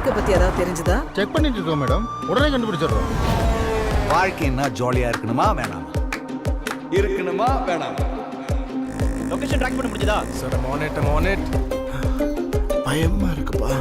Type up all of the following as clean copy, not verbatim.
வாழ்க்கை பத்தி ஏதாவது தெரிஞ்சுதா? செக் பண்ணிட்டு இருக்கோம் மேடம், உடனே கண்டுபிடிச்சிடுறோம். வாழ்க்கைன்னா ஜாலியா இருக்கணுமா வேணாமா? இருக்கணுமா வேணாமா? லொகேஷன் ட்ராக் பண்ண முடிஞ்சதா? சார் மானிட் பயமா இருக்குப்பா.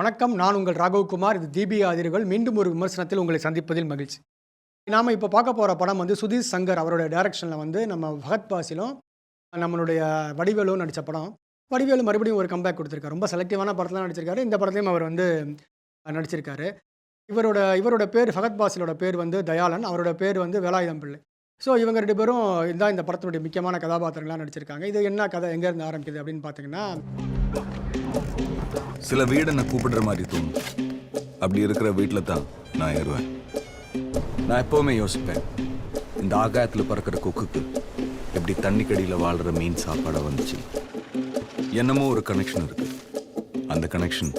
வணக்கம், நான் உங்கள் ராகவ்குமார். இது தீபி ஆதிர்கள். மீண்டும் ஒரு விமர்சனத்தில் உங்களை சந்திப்பதில் மகிழ்ச்சி. நாம் இப்போ பார்க்க போகிற படம் வந்து சுதீர் சங்கர் அவருடைய டைரக்ஷனில் வந்து நம்ம ஃபஹத் பாசிலும் நம்மளுடைய வடிவேலும் நடித்த படம். வடிவேலு மறுபடியும் ஒரு கம்பேக் கொடுத்துருக்காரு. ரொம்ப செலக்டிவான படத்தில் நடிச்சிருக்காரு. இந்த படத்துலையும் அவர் வந்து நடிச்சிருக்காரு. இவரோட பேர் ஃபஹத் பாசிலோட பேர் வந்து தயாளன், அவரோட பேர் வந்து வேலாயுதம் பிள்ளை. ஸோ இவங்க ரெண்டு பேரும் இதுதான் இந்த படத்தினுடைய முக்கியமான கதாபாத்திரங்களாக நடிச்சிருக்காங்க. இது என்ன கதை, எங்கேருந்து ஆரம்பிக்குது அப்படின்னு பார்த்தீங்கன்னா, சில வீடை நான் கூப்பிடுற மாதிரி தோணும். அப்படி இருக்கிற வீட்டில் தான் நான் ஏறுவேன். நான் எப்போவுமே யோசிப்பேன், இந்த ஆகாயத்தில் பறக்கிற கொக்குக்கு எப்படி தண்ணிக்கடியில் வாழ்கிற மீன் சாப்பாடை வந்துச்சு. என்னமோ ஒரு கனெக்ஷன் இருக்குது. அந்த கனெக்ஷன்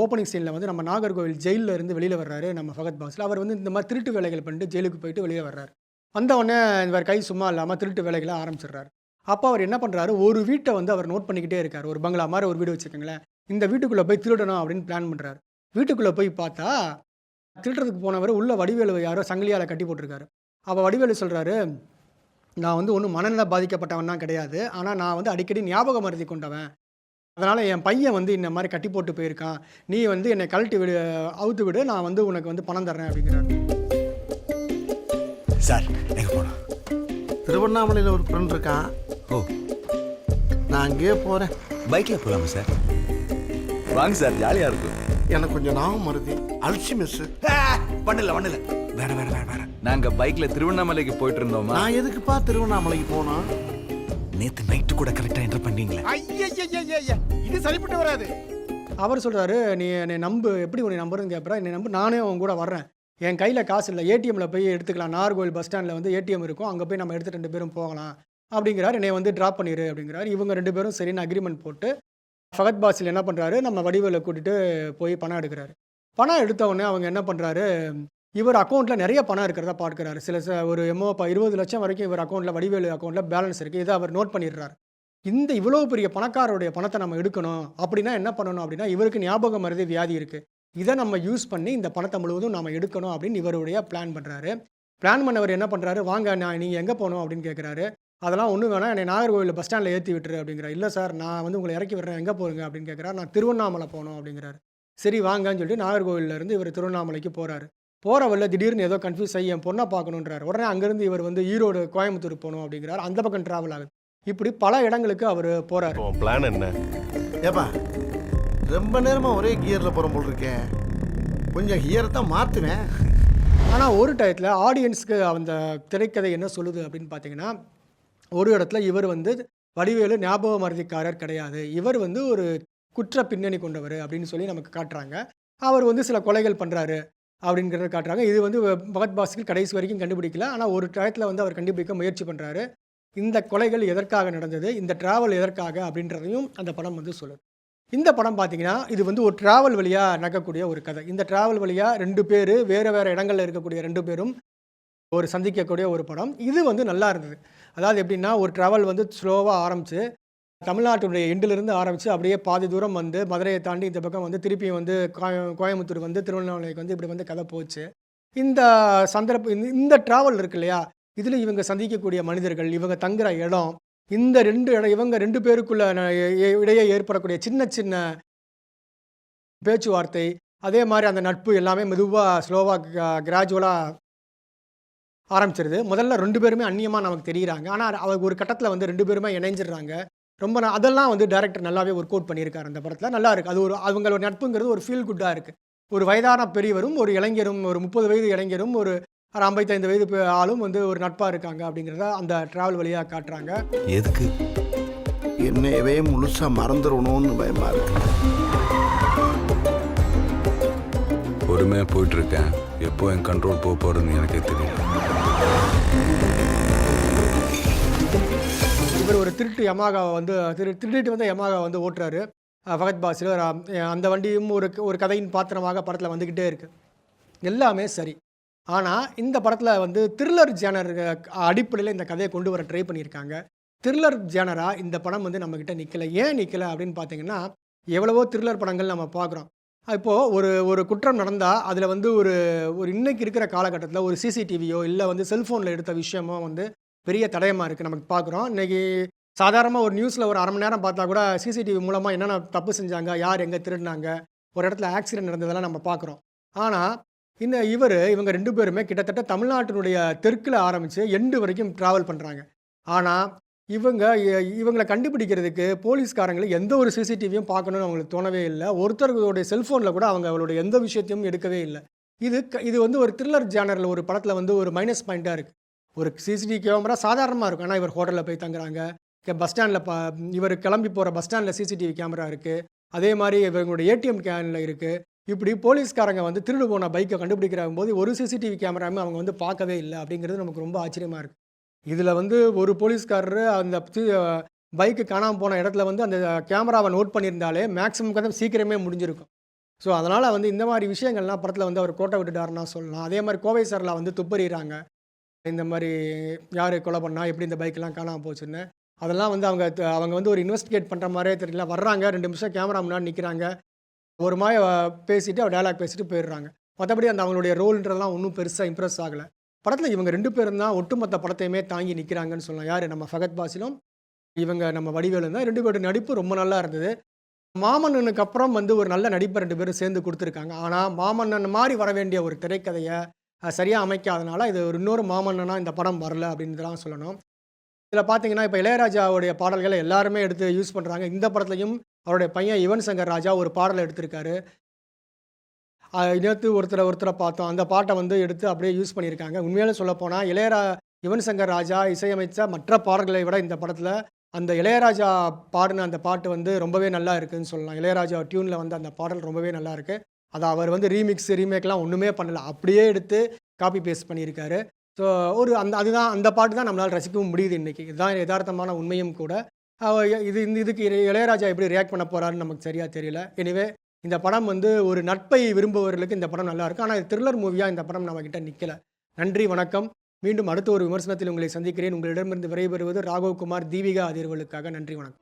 ஓப்பனிங் சீனில் வந்து நம்ம நாகர்கோவில் ஜெயிலில் இருந்து வெளியில் வர்றாரு நம்ம ஃபஹத் பாசில். அவர் வந்து இந்த மாதிரி திருட்டு வேலைகள் பண்ணிட்டு ஜெயிலுக்கு போயிட்டு வெளியே வர்றாரு. வந்த உடனே இவர் கை சும்மா இல்லாமல் திருட்டு வேலைகளை ஆரம்பிச்சிடுறாரு. அப்போ அவர் என்ன பண்ணுறாரு, ஒரு வீட்டை வந்து அவர் நோட் பண்ணிக்கிட்டே இருக்கார். ஒரு பங்களா மாதிரி ஒரு வீடு வச்சுக்கோங்களேன், இந்த வீட்டுக்குள்ளே போய் திருடணும் அப்படின்னு பிளான் பண்ணுறாரு. வீட்டுக்குள்ளே போய் பார்த்தா திருடுறதுக்கு போனவர் உள்ள வடிவேலு யாரோ சங்கிலியால் கட்டி போட்டிருக்காரு. அப்போ வடிவேலு சொல்கிறாரு, நான் வந்து ஒன்றும் மனநல பாதிக்கப்பட்டவன் தான் கிடையாது, ஆனால் நான் வந்து அடிக்கடி ஞாபக மருதி கொண்டவன். அதனால் என் பையன் வந்து இந்த மாதிரி கட்டி போட்டு போயிருக்கான், நீ வந்து என்னை கழட்டி விடு, அவுத்து விடு, நான் வந்து உனக்கு வந்து பணம் தர்றேன் அப்படிங்கிறாரு. சார் எங்கே போனா? திருவண்ணாமலையில் ஒரு ஃப்ரெண்ட் இருக்கான். ஓ, நான் அங்கேயே போகிறேன். பைக்கில் போகலாமா சார்? வாங்க சார், ஜாலியாக இருக்கும். எனக்கு கொஞ்சம் ஞாபகம் மருதி, அல்சிமெஸ். பண்ணல வேற நாங்கள் பைக்கில் திருவண்ணாமலைக்கு போயிட்டு இருந்தோமா. நான் எதுக்குப்பா திருவண்ணாமலைக்கு போனா? நேற்று நைட்டு கூட கரெக்டாக என்டர் பண்ணீங்களே. இது சரிப்பட்டு வராது. அவர் சொல்கிறாரு, நீ என்னை நம்பு. எப்படி உன்னை நம்புறதுன்னு கேட்குறா. என்னை நம்பு, நானே அவங்க கூட வர்றேன். என் கையில் காசு இல்லை, ஏடிஎம்மில் போய் எடுத்துக்கலாம். நாகர்கோவில் பஸ் ஸ்டாண்டில் வந்து ஏடிஎம் இருக்கும், அங்கே போய் நம்ம எடுத்து 2 பேரும் போகலாம் அப்படிங்கிறார். என்னை வந்து ட்ராப் பண்ணிடு அப்படிங்கிறார். இவங்க 2 பேரும் சரின்னு அக்ரிமெண்ட் போட்டு ஃபஹத் பாசில் என்ன பண்ணுறாரு, நம்ம வடிவேலை கூட்டிகிட்டு போய் பணம் எடுக்கிறாரு. பணம் எடுத்த உடனே அவங்க என்ன பண்ணுறாரு, இவர் அக்கௌண்ட்டில் நிறைய பணம் இருக்கிறதா பார்க்குறாரு. ஒரு 20 லட்சம் வரைக்கும் இவர் அக்கௌண்ட்டில், வடிவேலு அக்கௌண்ட்டில் பேலன்ஸ் இருக்குது. இதை அவர் நோட் பண்ணிடுறாரு. இந்த இவ்வளோ பெரிய பணக்காரருடைய பணத்தை நம்ம எடுக்கணும் அப்படின்னா என்ன பண்ணணும் அப்படின்னா, இவருக்கு ஞாபக மருதி வியாதி இருக்குது, இதை நம்ம யூஸ் பண்ணி இந்த பணத்தை முழுவதும் நம்ம எடுக்கணும் அப்படின்னு இவருடைய பிளான் பண்ணுறாரு. பிளான் பண்ணவர் என்ன பண்ணுறாரு, வாங்க நீங்கள் எங்கே போகணும் அப்படின்னு கேட்குறாரு. அதெல்லாம் ஒன்றும் வேணாம், என்னை நாகர்கோவில் பஸ் ஸ்டாண்டில் ஏற்றி விட்டுரு அப்படிங்கிறார். இல்லை சார், நான் வந்து உங்களை இறக்கி விடுறேன், எங்கே போகிறீங்க அப்படின்னு கேட்குறாரு. நான் திருவண்ணாமலை போகணும் அப்படிங்கிறாரு. சரி வாங்கன்னு சொல்லிட்டு நாகர்கோவிலேருந்து இவர் திருவண்ணாமலைக்கு போகிறாரு. போகிற வழில திடீர்னு ஏதோ கன்ஃபியூஸ் ஆகி என் பொண்ணை பார்க்கணுன்றார். உடனே அங்கேருந்து இவர் வந்து ஈரோடு, கோயம்புத்தூர் போகணும் அப்படிங்கிறார். அந்த பக்கம் ட்ராவல் ஆகுது. இப்படி பல இடங்களுக்கு அவர் போகிறார். பிளான் என்ன? ஏப்பா, ரொம்ப நேரமாக ஒரே கியரில் போகிற போல் இருக்கேன், கொஞ்சம் கியரை தான் மாற்றுவேன். ஆனால் ஒரு டயத்தில் ஆடியன்ஸுக்கு அந்த திரைக்கதை என்ன சொல்லுது அப்படின்னு பார்த்தீங்கன்னா, ஒரு இடத்துல இவர் வந்து வடிவேலு ஞாபக மருதிக்காரர் கிடையாது, இவர் வந்து ஒரு குற்ற பின்னணி கொண்டவர் அப்படின்னு சொல்லி நமக்கு காட்டுறாங்க. அவர் வந்து சில கொலைகள் பண்ணுறாரு அப்படிங்கிறத காட்டுறாங்க. இது வந்து ஃபஹத் பாசில் கடைசி வரைக்கும் கண்டுபிடிக்கல. ஆனால் ஒரு டயத்தில் வந்து அவர் கண்டுபிடிக்க முயற்சி பண்ணுறாரு. இந்த கொலைகள் எதற்காக நடந்தது, இந்த ட்ராவல் எதற்காக அப்படின்றதையும் அந்த படம் வந்து சொல்லுது. இந்த படம் பார்த்தீங்கன்னா, இது வந்து ஒரு ட்ராவல் வழியாக நடக்கக்கூடிய ஒரு கதை. இந்த ட்ராவல் வழியாக 2 பேர் வேறு இடங்களில் இருக்கக்கூடிய 2 பேரும் ஒரு சந்திக்கக்கூடிய ஒரு படம். இது வந்து நல்லா இருந்தது. அதாவது எப்படின்னா, ஒரு ட்ராவல் வந்து ஸ்லோவாக ஆரம்பித்து தமிழ்நாட்டுடைய எண்டிலிருந்து ஆரம்பித்து அப்படியே பாதி தூரம் வந்து மதுரையை தாண்டி இந்த பக்கம் வந்து திருப்பியும் வந்து கோயம்புத்தூர் வந்து திருவண்ணாமலைக்கு வந்து இப்படி வந்து கதை போச்சு. இந்த இந்த ட்ராவல் இருக்கு இல்லையா, இதில் இவங்க சந்திக்கக்கூடிய மனிதர்கள், இவங்க தங்குற இடம், இந்த 2 இடம், இவங்க 2 பேருக்குள்ள இடையே ஏற்படக்கூடிய சின்ன சின்ன பேச்சுவார்த்தை, அதே மாதிரி அந்த நட்பு எல்லாமே மெதுவாக ஸ்லோவாக கிராஜுவலாக ஆரம்பிச்சிருது. முதல்ல 2 பேருமே அந்நியமாக நமக்கு தெரிகிறாங்க. ஆனால் அவங்க ஒரு கட்டத்தில் வந்து 2 பேருமே இணைஞ்சிடுறாங்க. ரொம்ப அதெல்லாம் வந்து டைரக்டர் நல்லாவே ஒர்க் அவுட் பண்ணியிருக்காரு அந்த படத்தில். நல்லா இருக்குது. அது அவங்களோட நட்புங்கிறது ஒரு ஃபீல் குட்டாக இருக்குது. ஒரு வயதான பெரியவரும் ஒரு இளைஞரும், ஒரு 30 வயது இளைஞரும் ஒரு 55 வயது ஆளும் வந்து ஒரு நட்பாக இருக்காங்க அப்படிங்கிறத அந்த ட்ராவல் வழியாக காட்டுறாங்க. எதுக்கு என்னையவே முழுசாக மறந்துடணும்னு பயமாக இருக்கு. பொறுமையாக போயிட்டுருக்கேன். எப்போ என் கண்ட்ரோல் போக போகிறதுன்னு எனக்கே தெரியல. இவர் ஒரு திருட்டு யமாகாவை வந்து திருடிட்டு வந்து யமாகா வந்து ஓட்டுறாரு. ஃபகத் பாசில் அந்த வண்டியும் ஒரு ஒரு கதையின் பாத்திரமாக படத்தில் வந்துக்கிட்டே இருக்குது. எல்லாமே சரி. ஆனால் இந்த படத்தில் வந்து த்ரில்லர் ஜேனர் அடிப்படையில் இந்த கதையை கொண்டு வர ட்ரை பண்ணியிருக்காங்க. த்ரில்லர் ஜேனராக இந்த படம் வந்து நம்மக்கிட்ட நிற்கலை. ஏன் நிற்கலை அப்படின்னு பார்த்தீங்கன்னா, எவ்வளவோ த்ரில்லர் படங்கள் நம்ம பார்க்குறோம். இப்போது ஒரு குற்றம் நடந்தால் அதில் வந்து ஒரு ஒரு இன்றைக்கி இருக்கிற காலகட்டத்தில் ஒரு சிசிடிவியோ இல்லை வந்து செல்ஃபோனில் எடுத்த விஷயமோ வந்து பெரிய தடயமாக இருக்குது நமக்கு பார்க்குறோம். இன்றைக்கி சாதாரணமாக ஒரு நியூஸில் ஒரு அரை மணி நேரம் பார்த்தா கூட சிசிடிவி மூலமாக என்னென்ன தப்பு செஞ்சாங்க, யார் எங்கே திருடினாங்க, ஒரு இடத்துல ஆக்சிடென்ட் நடந்ததெல்லாம் நம்ம பார்க்குறோம். ஆனால் இவங்க 2 பேருமே கிட்டத்தட்ட தமிழ்நாட்டினுடைய தெற்கில் ஆரம்பித்து எண்டு வரைக்கும் ட்ராவல் பண்ணுறாங்க. ஆனால் இவங்களை கண்டுபிடிக்கிறதுக்கு போலீஸ்காரங்களுக்கு எந்த ஒரு சிசிடிவியும் பார்க்கணும்னு அவங்களுக்கு தோணவே இல்லை. ஒருத்தருடைய செல்ஃபோனில் கூட அவங்களோட எந்த விஷயத்தையும் எடுக்கவே இல்லை. இது வந்து ஒரு த்ரில்லர் ஜேனரில் ஒரு படத்தில் வந்து ஒரு மைனஸ் பாயிண்ட்டாக இருக்குது. ஒரு சிசிடிவி கேமரா சாதாரணமாக இருக்கும். ஆனால் இவர் ஹோட்டலில் போய் தங்குறாங்க. பஸ் ஸ்டாண்டில் இவர் கிளம்பி போகிற பஸ் ஸ்டாண்டில் சிசிடிவி கேமரா இருக்குது. அதே மாதிரி இவங்களுடைய ஏடிஎம் கேனில் இருக்குது. இப்படி போலீஸ்காரங்க வந்து திருடு போன பைக்கை கண்டுபிடிக்கிறாங்க போது ஒரு சிசிடிவி கேமராமே அவங்க வந்து பார்க்கவே இல்லை. அப்படிங்கிறது நமக்கு ரொம்ப ஆச்சரியமாக இருக்குது. இதில் வந்து ஒரு போலீஸ்காரர் அந்த பைக்கு காணாமல் போன இடத்துல வந்து அந்த கேமராவை நோட் பண்ணியிருந்தாலே மேக்ஸிமம் கதை சீக்கிரமே முடிஞ்சிருக்கும். ஸோ அதனால் வந்து இந்த மாதிரி விஷயங்கள்லாம் படத்தில் வந்து அவர் கோட்டை விட்டுட்டாருன்னா சொல்லலாம். அதே மாதிரி கோவை சாரில் வந்து துப்பறிகிறாங்க. இந்த மாதிரி யார் கொலை பண்ணா, எப்படி இந்த பைக்கெலாம் காணாமல் போச்சுன்னு. அதெல்லாம் வந்து அவங்க வந்து ஒரு இன்வெஸ்டிகேட் பண்ணுற மாதிரியே தெரியல. வர்றாங்க, 2 நிமிஷம் கேமரா முன்னாடி நிற்கிறாங்க, ஒரு மாதிரி பேசிவிட்டு டயலாக் பேசிட்டு போயிடுறாங்க. மற்றபடி அந்த அவங்களுடைய ரோல்ன்றதெல்லாம் ஒன்றும் பெருசாக இம்ப்ரெஸ் ஆகலை. படத்தில் இவங்க 2 பேரும் தான் ஒட்டுமொத்த படத்தையுமே தாங்கி நிற்கிறாங்கன்னு சொல்லலாம். யார் நம்ம ஃபகத் பாசிலும் நம்ம வடிவேலும் தான். 2 பேரோட நடிப்பு ரொம்ப நல்லா இருந்தது. மாமன்னனுக்கு அப்புறம் வந்து ஒரு நல்ல நடிப்பை 2 பேரும் சேர்ந்து கொடுத்துருக்காங்க. ஆனால் மாமன்னன் மாதிரி வர வேண்டிய ஒரு திரைக்கதையை சரியாக அமைக்காதனால இது இன்னொரு மாமன்னனாக இந்த படம் வரல அப்படின்றதெல்லாம் சொல்லணும். இதில் பார்த்தீங்கன்னா இப்போ இளையராஜாவுடைய பாடல்களை எல்லாருமே எடுத்து யூஸ் பண்ணுறாங்க. இந்த படத்துலையும் அவருடைய பையன் யுவன் சங்கர் ராஜா ஒரு பாடலை எடுத்திருக்காரு. நேற்று ஒருத்தரை பார்த்தோம். அந்த பாட்டை வந்து எடுத்து அப்படியே யூஸ் பண்ணியிருக்காங்க. உண்மையிலே சொல்லப்போனால் யுவன் சங்கர் ராஜா இசையமைச்ச மற்ற பாடல்களை விட இந்த படத்தில் அந்த இளையராஜா பாடின அந்த பாட்டு வந்து ரொம்பவே நல்லா இருக்குதுன்னு சொல்லலாம். இளையராஜா டியூனில் வந்து அந்த பாடல் ரொம்பவே நல்லா இருக்குது. அதை அவர் வந்து ரீமேக்லாம் ஒன்றுமே பண்ணலை, அப்படியே எடுத்து காப்பி பேஸ்ட் பண்ணியிருக்காரு. ஸோ அதுதான் அந்த பாட்டு தான் நம்மளால் ரசிக்கவும் முடியுது இன்றைக்கி. இதுதான் யதார்த்தமான உண்மையும் கூட. இதுக்கு இளையராஜா எப்படி ரியாக்ட் பண்ண போகிறாருன்னு நமக்கு சரியாக தெரியல. எனிவே இந்த படம் வந்து ஒரு நட்பை விரும்புபவர்களுக்கு இந்த படம் நல்லாயிருக்கும். ஆனால் இது த்ரில்லர் மூவியாக இந்த படம் நம்மக்கிட்ட நிற்கலை. நன்றி, வணக்கம். மீண்டும் அடுத்த ஒரு விமர்சனத்தில் உங்களை சந்திக்கிறேன். உங்களிடமிருந்து விடைபெறுவது ராகவ் குமார், தீபிகா அதிர்வலுக்காக. நன்றி, வணக்கம்.